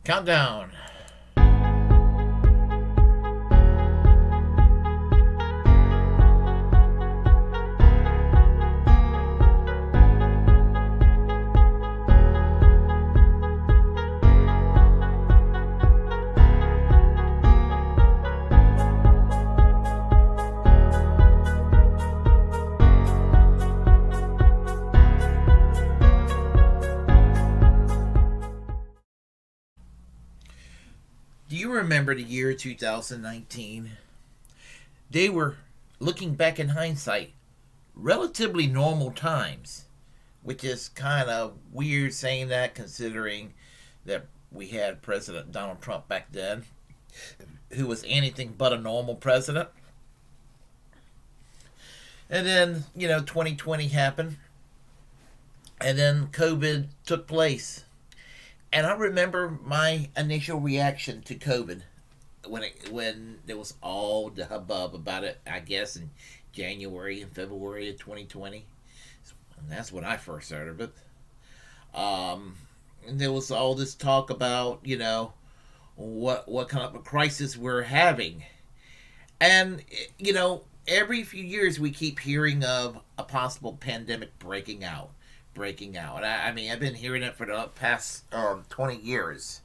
Countdown. Do you remember the year 2019? They were, looking back in hindsight, relatively normal times, which is kind of weird saying that considering that we had President Donald Trump back then, who was anything but a normal president. And then, 2020 happened, and then COVID took place. And I remember my initial reaction to COVID when there was all the hubbub about it. I guess in January and February of 2020, and that's when I first heard of it. And there was all this talk about what kind of a crisis we're having, and every few years we keep hearing of a possible pandemic breaking out. I mean, I've been hearing it for the past 20 years,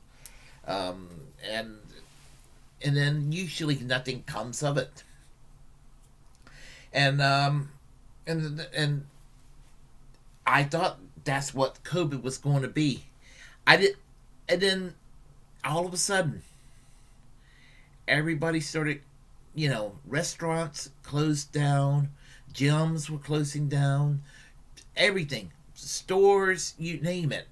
and then usually nothing comes of it. And I thought that's what COVID was going to be. I did, and then all of a sudden, everybody started. Restaurants closed down, gyms were closing down, everything, stores, you name it.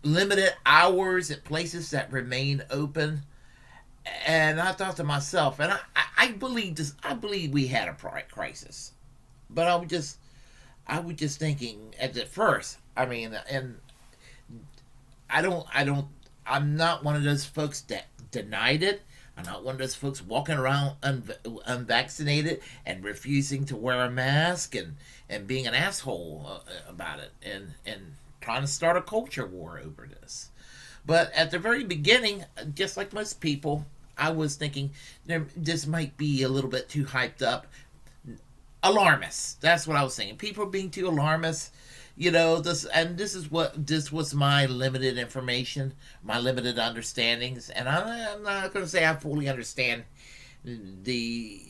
Limited hours at places that remain open. And I thought to myself, and I believe this. I believe we had a crisis, but I was just thinking at first. I mean, and I'm not one of those folks that denied it. I'm not one of those folks walking around unvaccinated and refusing to wear a mask and being an asshole about it and trying to start a culture war over this. But at the very beginning, just like most people, I was thinking this might be a little bit too hyped up. Alarmist. That's what I was saying. People being too alarmist. This was my limited information, my limited understandings, and I'm not going to say I fully understand the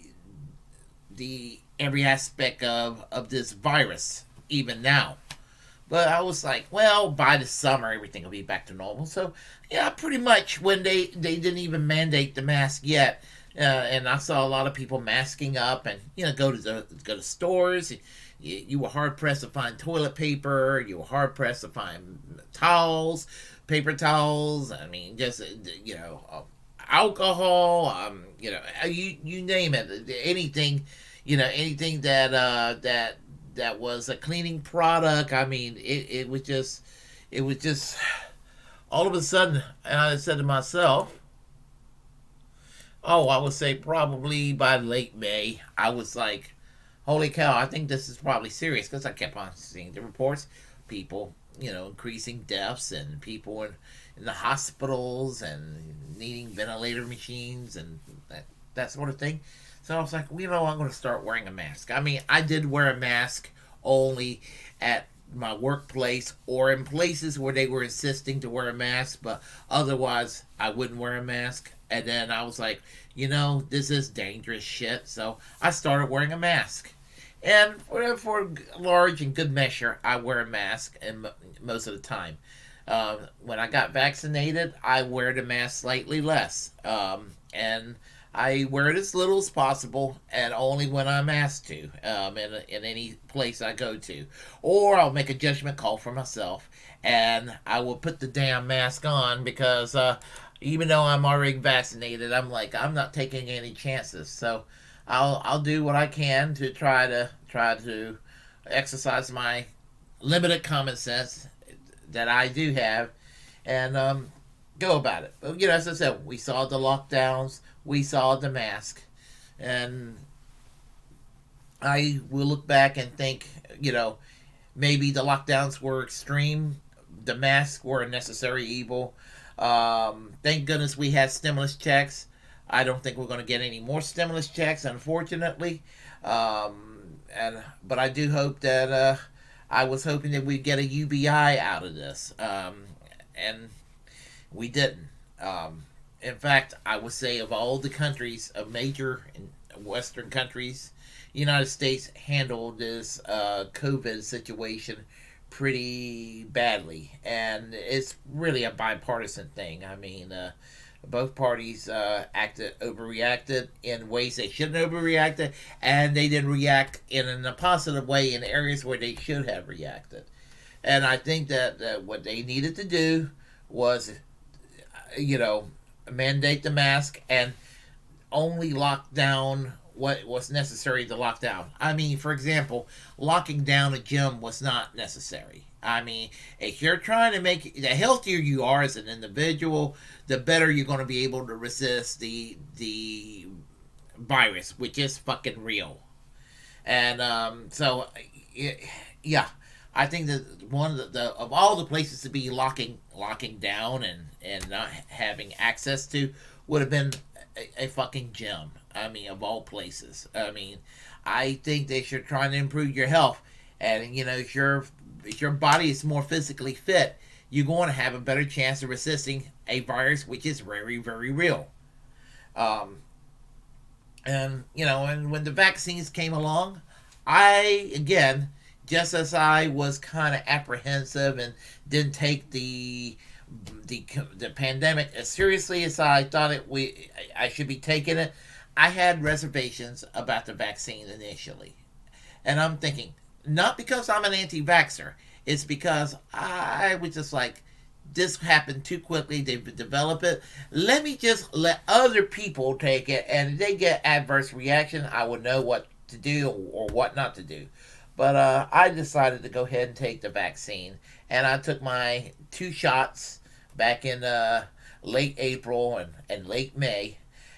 every aspect of this virus even now. But I was like, well, by the summer everything will be back to normal. So yeah, pretty much when they didn't even mandate the mask yet. And I saw a lot of people masking up, and go to stores. You were hard pressed to find toilet paper. You were hard pressed to find towels, paper towels. I mean, just alcohol. You name it. Anything, anything that was a cleaning product. I mean, it was just all of a sudden, and I said to myself. Oh, I would say probably by late May, I was like, holy cow, I think this is probably serious because I kept on seeing the reports. People, increasing deaths and people in the hospitals and needing ventilator machines and that sort of thing. So I was like, I'm going to start wearing a mask. I mean, I did wear a mask only at my workplace or in places where they were insisting to wear a mask, but otherwise I wouldn't wear a mask. And then I was like, this is dangerous shit. So I started wearing a mask. And for large and good measure, I wear a mask most of the time. When I got vaccinated, I wear the mask slightly less. And I wear it as little as possible and only when I'm asked to in any place I go to. Or I'll make a judgment call for myself and I will put the damn mask on because even though I'm already vaccinated, I'm like, I'm not taking any chances. So I'll do what I can to try to exercise my limited common sense that I do have and go about it. But as I said, we saw the lockdowns, we saw the mask, and I will look back and think, maybe the lockdowns were extreme. the masks were a necessary evil. Thank goodness we had stimulus checks. I don't think we're going to get any more stimulus checks, unfortunately. But I do hope that I was hoping that we'd get a UBI out of this, and we didn't. In fact, I would say of all the countries, of major Western countries, the United States handled this COVID situation pretty badly, and it's really a bipartisan thing. I mean, both parties overreacted in ways they shouldn't have overreacted, and they didn't react in a positive way in areas where they should have reacted. And I think that what they needed to do was, mandate the mask and only lock down what was necessary to lock down. I mean, for example, locking down a gym was not necessary. I mean, if you're trying to make the healthier you are as an individual, the better you're going to be able to resist the virus, which is fucking real. And yeah, I think that one of the of all the places to be locking down and not having access to would have been a fucking gym. I mean, of all places. I mean, I think they should try to improve your health, and if your body is more physically fit, you're going to have a better chance of resisting a virus which is very, very real. And when the vaccines came along, I again, just as I was kind of apprehensive and didn't take the pandemic as seriously as I thought I should be taking it, I had reservations about the vaccine initially. And I'm thinking, not because I'm an anti-vaxxer, it's because I was just like, this happened too quickly, they've developed it. Let me just let other people take it, and if they get adverse reaction, I would know what to do or what not to do. But I decided to go ahead and take the vaccine, and I took my 2 shots back in late April and late May,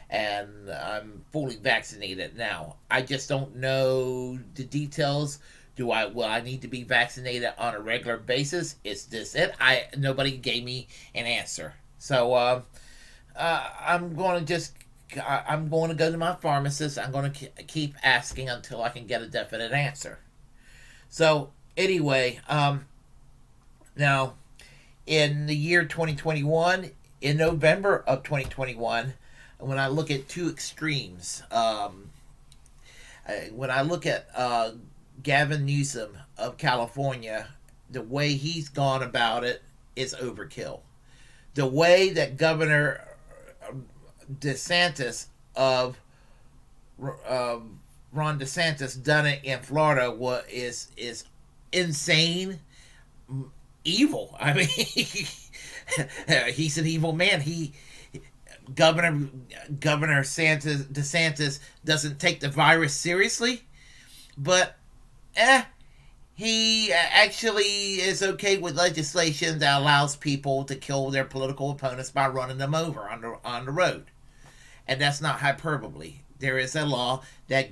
and I'm fully vaccinated now. I just don't know the details. Will I need to be vaccinated on a regular basis? Is this it? Nobody gave me an answer. So I'm going to go to my pharmacist. I'm going to keep asking until I can get a definite answer. So anyway, now in the year 2021, in November of 2021, when I look at 2 extremes, when I look at Gavin Newsom of California, the way he's gone about it is overkill. The way that Governor DeSantis of Ron DeSantis done it in Florida is insane, evil. I mean, he's an evil man. Governor DeSantis doesn't take the virus seriously, but he actually is okay with legislation that allows people to kill their political opponents by running them over on the road. And that's not hyperbole. There is a law that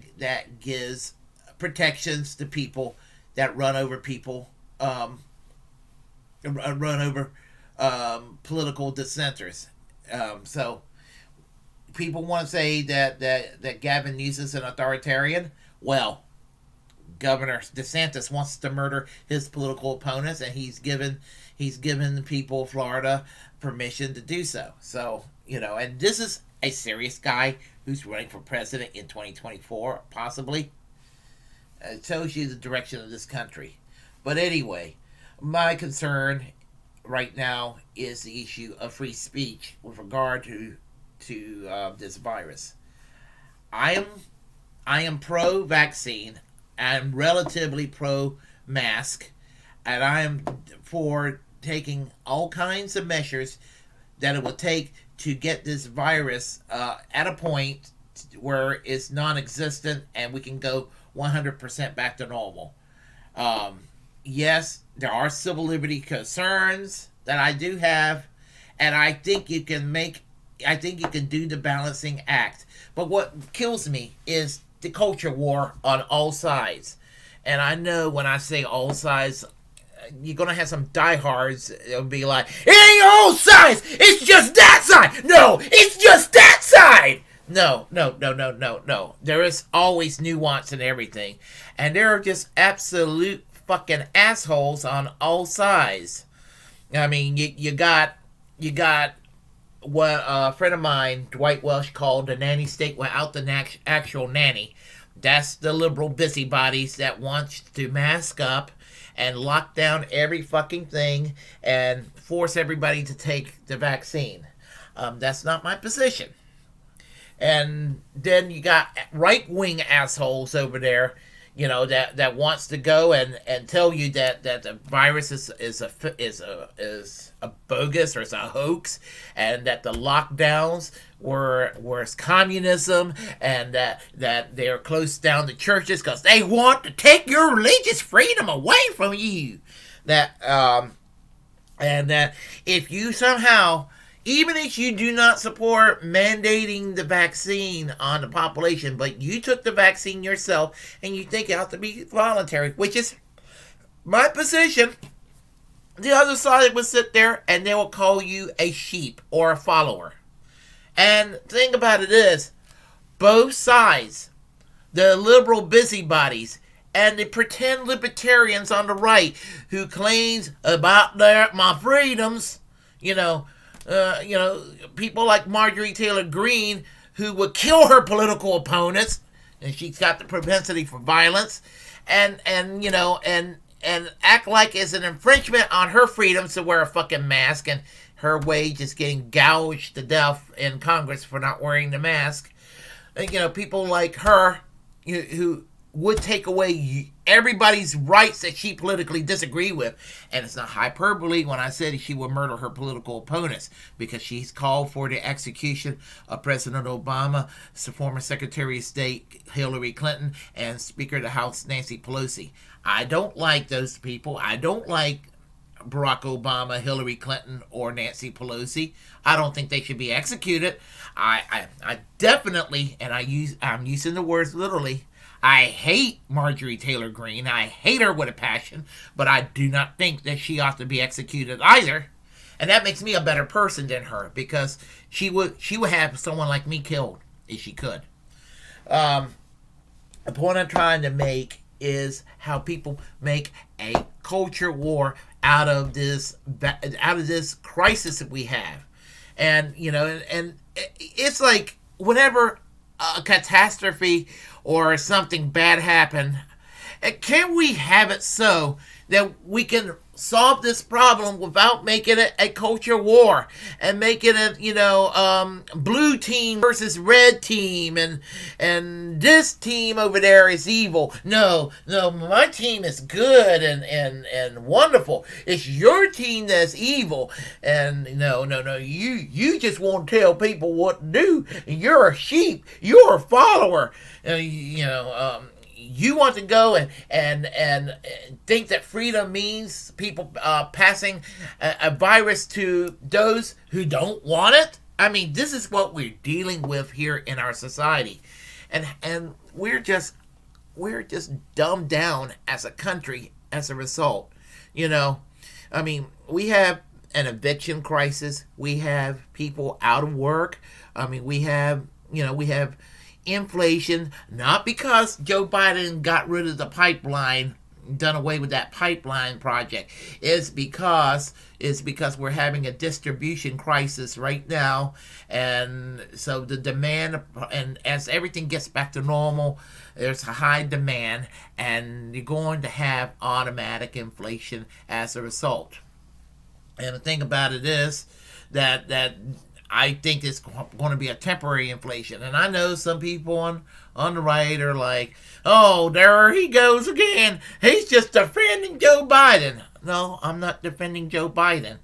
gives protections to people that run over people, political dissenters. So people want to say that Gavin Newsom is an authoritarian. Well, Governor DeSantis wants to murder his political opponents, and he's given the people of Florida permission to do so. So, and this is a serious guy who's running for president in 2024, possibly. It tells you the direction of this country. But anyway, my concern right now is the issue of free speech with regard to this virus. I am pro-vaccine. I'm relatively pro-mask, and I am for taking all kinds of measures that it will take to get this virus at a point where it's non-existent and we can go 100% back to normal. Yes, there are civil liberty concerns that I do have, and I think you can do the balancing act. But what kills me is the culture war on all sides. And I know when I say all sides, you're gonna have some diehards. It'll be like, it ain't all sides. It's just that side. No, it's just that side. No, no, no, no, no, no. There is always nuance in everything, and there are just absolute fucking assholes on all sides. I mean, you got what a friend of mine, Dwight Welsh, called the nanny state without the actual nanny. That's the liberal busybodies that want to mask up and lock down every fucking thing and force everybody to take the vaccine. That's not my position. And then you got right wing assholes over there, that wants to go and tell you that the virus is a bogus or is a hoax, and that the lockdowns were communism, and that they're closed down the churches because they want to take your religious freedom away from you. And that if you somehow, even if you do not support mandating the vaccine on the population, but you took the vaccine yourself and you think it ought to be voluntary, which is my position, the other side will sit there and they will call you a sheep or a follower. And the thing about it is, both sides, the liberal busybodies and the pretend libertarians on the right who claims about my freedoms, people like Marjorie Taylor Greene, who would kill her political opponents, and she's got the propensity for violence, and act like it's an infringement on her freedoms to wear a fucking mask, and her wage is getting gouged to death in Congress for not wearing the mask. And, people like her, who would take away everybody's rights that she politically disagree with. And it's not hyperbole when I said she would murder her political opponents, because she's called for the execution of President Obama, former Secretary of State Hillary Clinton, and Speaker of the House Nancy Pelosi. I don't like those people. I don't like Barack Obama, Hillary Clinton, or Nancy Pelosi. I don't think they should be executed. I definitely, and I'm using the words literally, I hate Marjorie Taylor Greene. I hate her with a passion, but I do not think that she ought to be executed either. And that makes me a better person than her, because she would have someone like me killed if she could. The point I'm trying to make is how people make a culture war out of this crisis that we have. And and it's like whenever a catastrophe or something bad happen, can we have it so that we can solve this problem without making it a culture war and making it blue team versus red team, and this team over there is evil? No, my team is good and wonderful. It's your team that's evil. And no, you just want to tell people what to do. You're a sheep, you're a follower. You want to go and think that freedom means people passing a virus to those who don't want it? I mean, this is what we're dealing with here in our society, and we're just dumbed down as a country as a result. I mean, we have an eviction crisis. We have people out of work. I mean, we have inflation, not because Joe Biden got rid of the pipeline, done away with that pipeline project. It's because we're having a distribution crisis right now, and so the demand, and as everything gets back to normal, there's a high demand, and you're going to have automatic inflation as a result. And the thing about it is that I think it's going to be a temporary inflation. And I know some people on the right are like, oh, there he goes again. He's just defending Joe Biden. No, I'm not defending Joe Biden.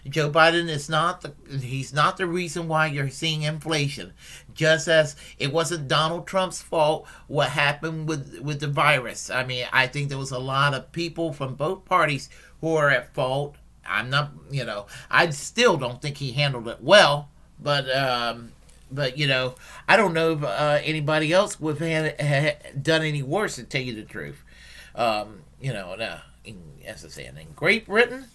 Joe Biden he's not the reason why you're seeing inflation. Just as it wasn't Donald Trump's fault what happened with the virus. I mean, I think there was a lot of people from both parties who are at fault. I'm not, I still don't think he handled it well. But I don't know if anybody else would have done any worse, to tell you the truth. as I said, in Great Britain,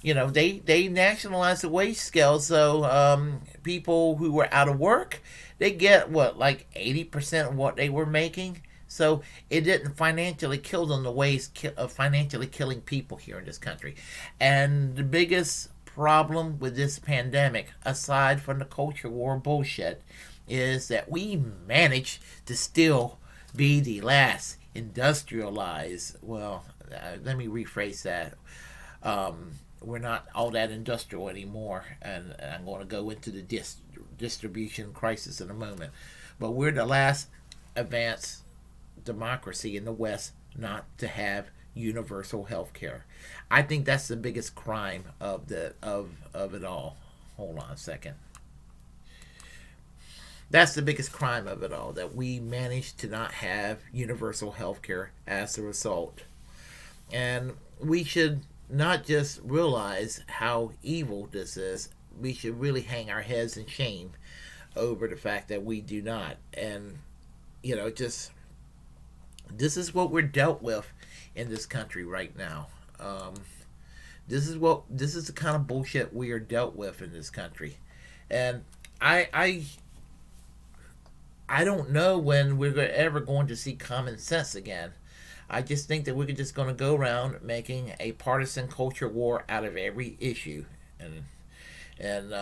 they nationalized the wage scale, so people who were out of work, they get what, like 80% of what they were making. So it didn't financially kill them the ways of financially killing people here in this country. And the biggest problem with this pandemic, aside from the culture war bullshit, is that we managed to still be the last industrialized. Well, let me rephrase that. We're not all that industrial anymore, and I'm going to go into the distribution crisis in a moment. But we're the last advanced democracy in the West not to have universal health care. I think that's the biggest crime of it all. Hold on a second. That's the biggest crime of it all, that we managed to not have universal health care as a result. And we should not just realize how evil this is, we should really hang our heads in shame over the fact that we do not. And, just this is what we're dealt with in this country right now. This is the kind of bullshit we are dealt with in this country. And I don't know when we're ever going to see common sense again. I just think that we're just going to go around making a partisan culture war out of every issue, and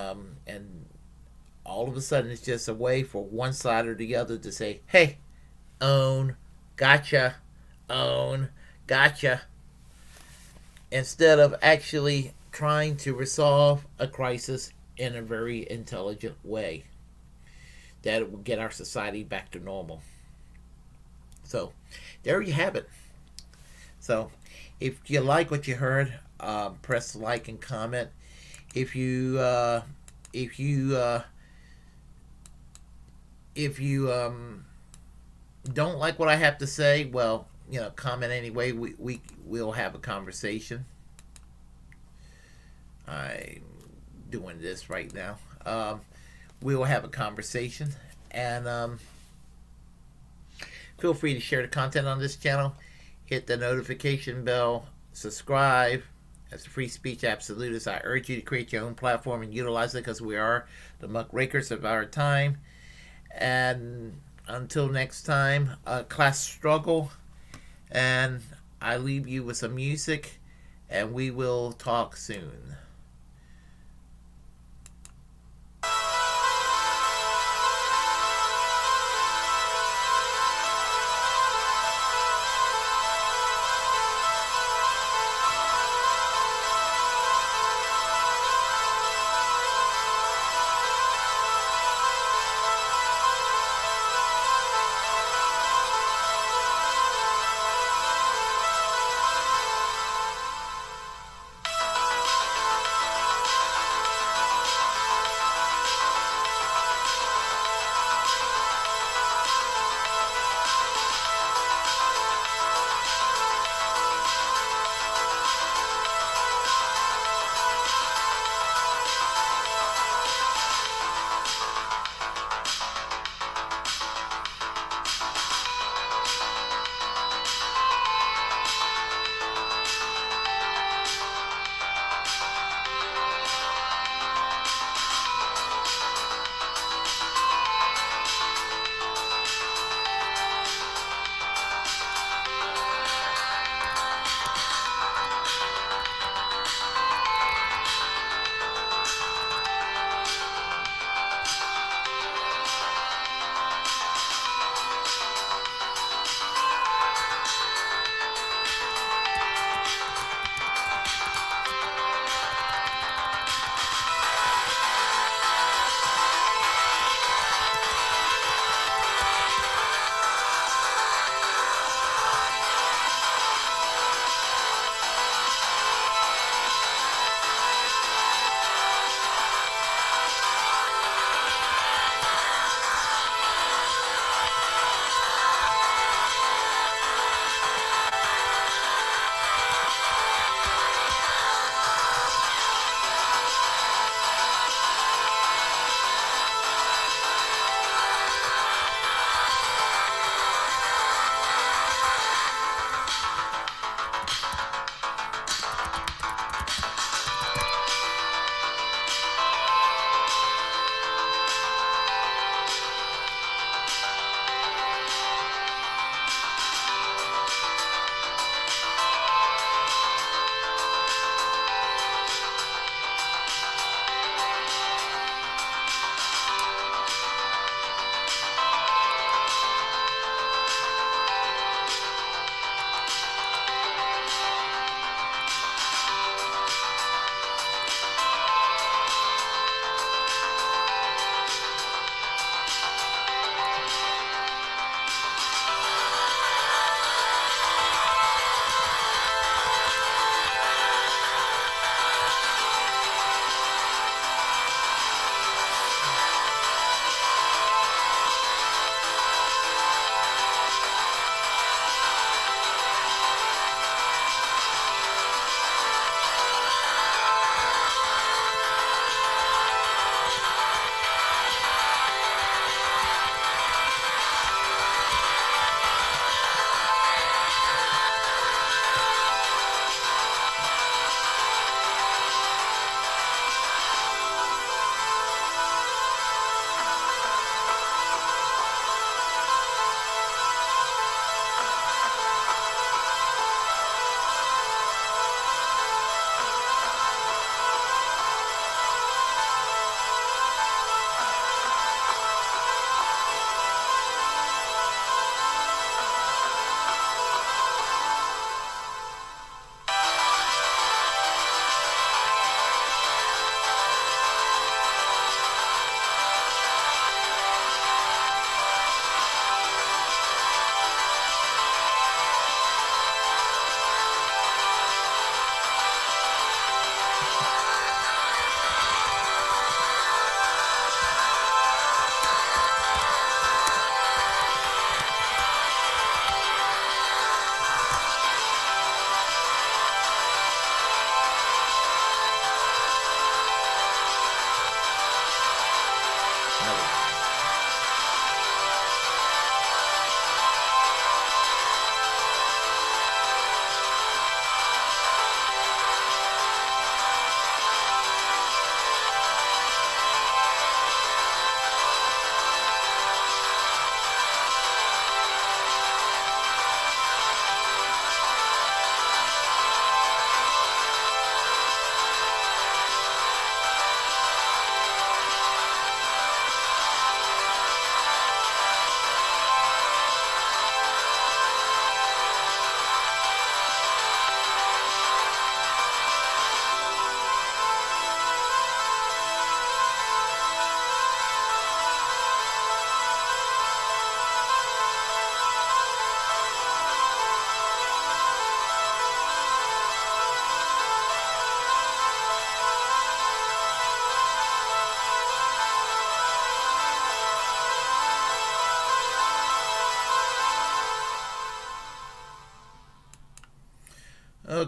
all of a sudden it's just a way for one side or the other to say, "Hey, own, gotcha, own, gotcha," instead of actually trying to resolve a crisis in a very intelligent way that will get our society back to normal. So, there you have it. So, if you like what you heard, press like and comment. If you if you if you don't like what I have to say, well, comment anyway. We'll have a conversation. I'm doing this right now. We will have a conversation, and feel free to share the content on this channel. Hit the notification bell, subscribe. As a free speech absolutist, I urge you to create your own platform and utilize it, because we are the muckrakers of our time. And until next time, class struggle, and I leave you with some music, and we will talk soon.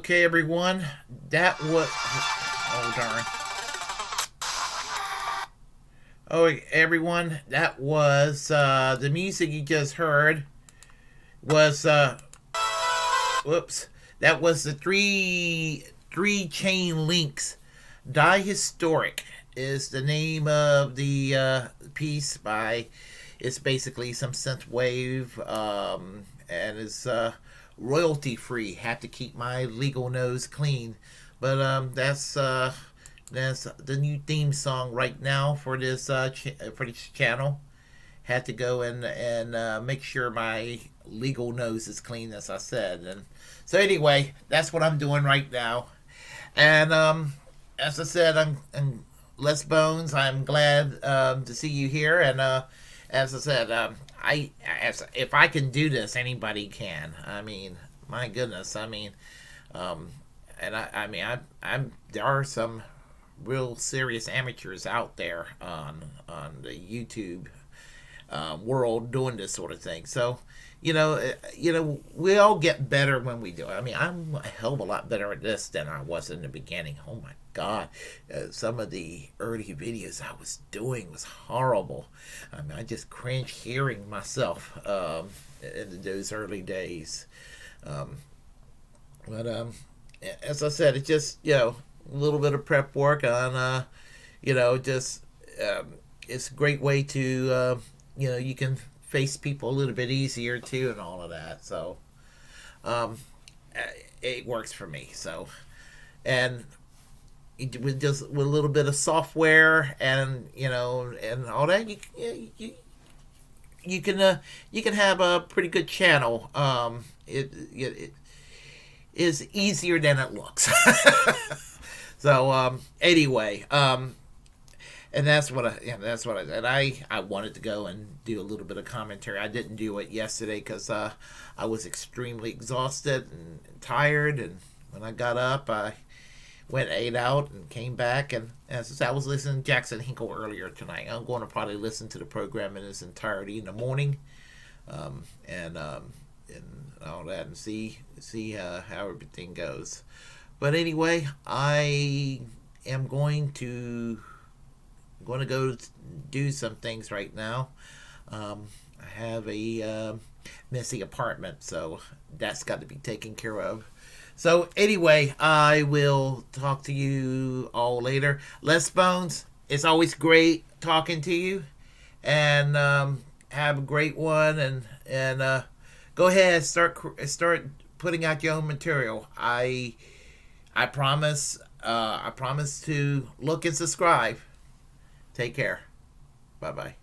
Okay, everyone. That was. Oh, darn. Oh, everyone. That was the music you just heard was. Whoops. That was the three chain links. Die Historic is the name of the piece by. It's basically some synth wave, and it's royalty free. Have to keep my legal nose clean, but that's the new theme song right now for for this channel. Had to go and make sure my legal nose is clean, as I said, and so anyway, that's what I'm doing right now. And as I said, I'm Les Bones. I'm glad to see you here. And as I said, if I can do this, anybody can. I mean, my goodness. I mean, um, and I mean, I'm there are some real serious amateurs out there on the YouTube world doing this sort of thing. So, we all get better when we do it. I mean, I'm a hell of a lot better at this than I was in the beginning. Oh my God, some of the early videos I was doing was horrible. I mean, I just cringe hearing myself in those early days. Um, but as I said, it's just a little bit of prep work on just it's a great way to you can face people a little bit easier too and all of that. So um, it works for me. So and with a little bit of software and and all that, you can have a pretty good channel. It is easier than it looks. So anyway, and that's what and I wanted to go and do a little bit of commentary. I didn't do it yesterday because I was extremely exhausted and tired, and when I got up, I went ate out and came back, and as I said, I was listening to Jackson Hinkle earlier tonight. I'm going to probably listen to the program in its entirety in the morning, and all that, and see how everything goes. But anyway, I am going to go do some things right now. I have a messy apartment, so that's got to be taken care of. So anyway, I will talk to you all later. Les Bones, it's always great talking to you, and have a great one. And go ahead, start putting out your own material. I promise. I promise to look and subscribe. Take care. Bye bye.